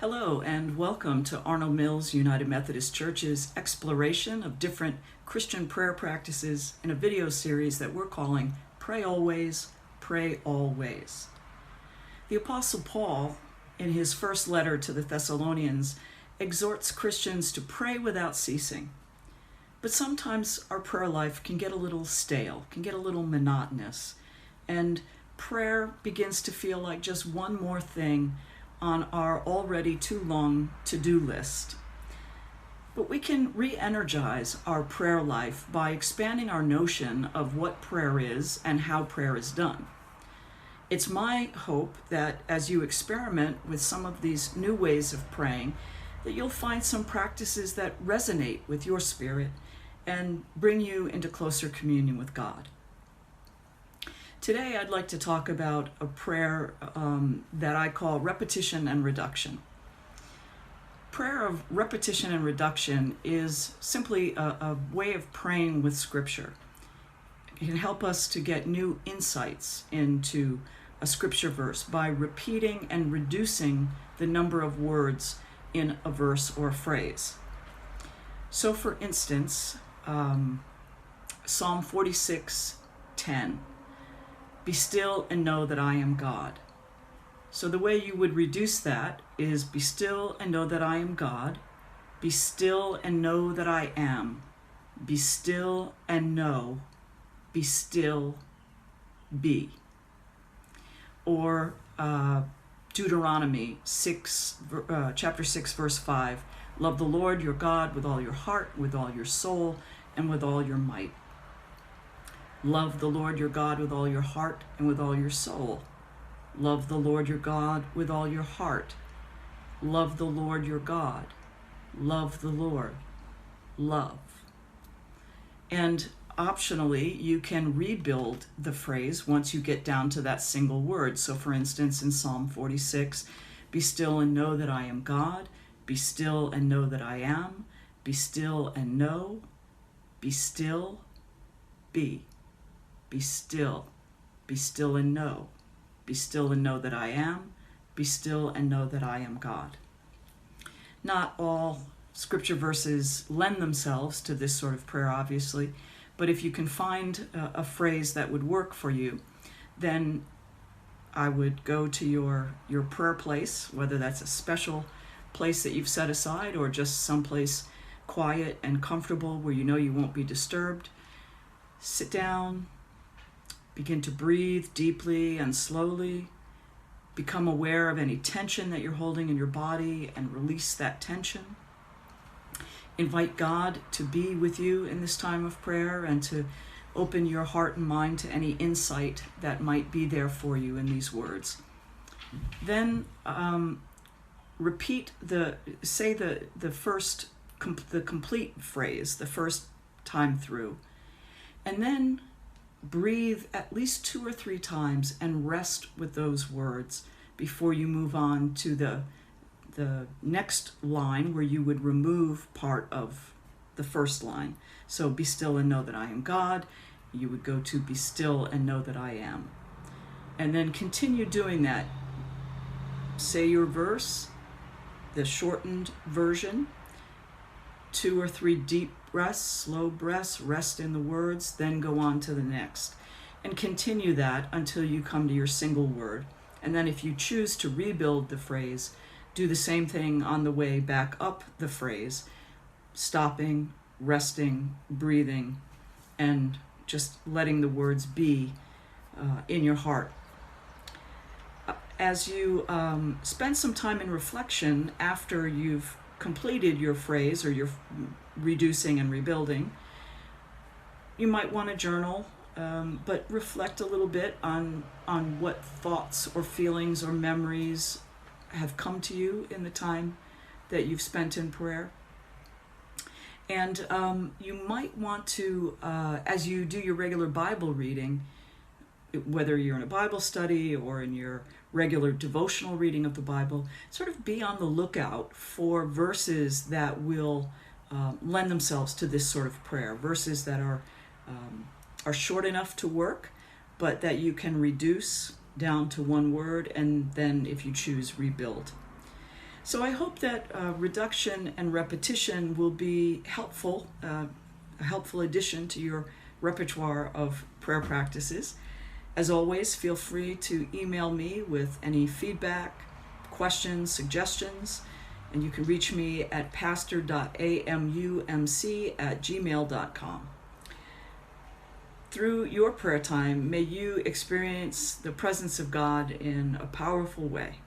Hello and welcome to Arnold Mills United Methodist Church's exploration of different Christian prayer practices in a video series that we're calling Pray Always, Pray Always. The Apostle Paul, in his first letter to the Thessalonians, exhorts Christians to pray without ceasing. But sometimes our prayer life can get a little stale, can get a little monotonous, and prayer begins to feel like just one more thing on our already too long to-do list. But we can re-energize our prayer life by expanding our notion of what prayer is and how prayer is done. It's my hope that as you experiment with some of these new ways of praying, that you'll find some practices that resonate with your spirit and bring you into closer communion with God. Today I'd like to talk about a prayer that I call repetition and reduction. Prayer of repetition and reduction is simply a way of praying with Scripture. It can help us to get new insights into a Scripture verse by repeating and reducing the number of words in a verse or phrase. So for instance, Psalm 46:10. Be still and know that I am God. So the way you would reduce that is be still and know that I am God. Be still and know that I am. Be still and know. Be still, be. Or Deuteronomy chapter 6, verse 5. Love the Lord your God with all your heart, with all your soul, and with all your might. Love the Lord your God with all your heart and with all your soul. Love the Lord your God with all your heart. Love the Lord your God. Love the Lord. Love. And optionally, you can rebuild the phrase once you get down to that single word. So for instance, in Psalm 46, be still and know that I am God. Be still and know that I am. Be still and know. Be still, be. Be still and know. Be still and know that I am. Be still and know that I am God. Not all scripture verses lend themselves to this sort of prayer, obviously, but if you can find a phrase that would work for you, then I would go to your prayer place, whether that's a special place that you've set aside or just someplace quiet and comfortable where you know you won't be disturbed. Sit down. Begin to breathe deeply and slowly. Become aware of any tension that you're holding in your body and release that tension. Invite God to be with you in this time of prayer and to open your heart and mind to any insight that might be there for you in these words. Then repeat the complete phrase the first time through, and then breathe at least 2 or 3 times and rest with those words before you move on to the next line where you would remove part of the first line. So be still and know that I am God. You would go to be still and know that I am. And then continue doing that. Say your verse, the shortened version, 2 or 3 deep breaths, slow breaths, rest in the words, then go on to the next. And continue that until you come to your single word. And then if you choose to rebuild the phrase, do the same thing on the way back up the phrase, stopping, resting, breathing, and just letting the words be in your heart. As you spend some time in reflection after you've completed your phrase or you're reducing and rebuilding, you might want to journal, but reflect a little bit on what thoughts or feelings or memories have come to you in the time that you've spent in prayer. And you might want to, as you do your regular Bible reading, whether you're in a Bible study or in your regular devotional reading of the Bible, sort of be on the lookout for verses that will lend themselves to this sort of prayer, verses that are short enough to work, but that you can reduce down to one word and then, if you choose, rebuild. So I hope that reduction and repetition will be helpful, a helpful addition to your repertoire of prayer practices. As always, feel free to email me with any feedback, questions, suggestions, and you can reach me at pastor.amumc@gmail.com. Through your prayer time, may you experience the presence of God in a powerful way.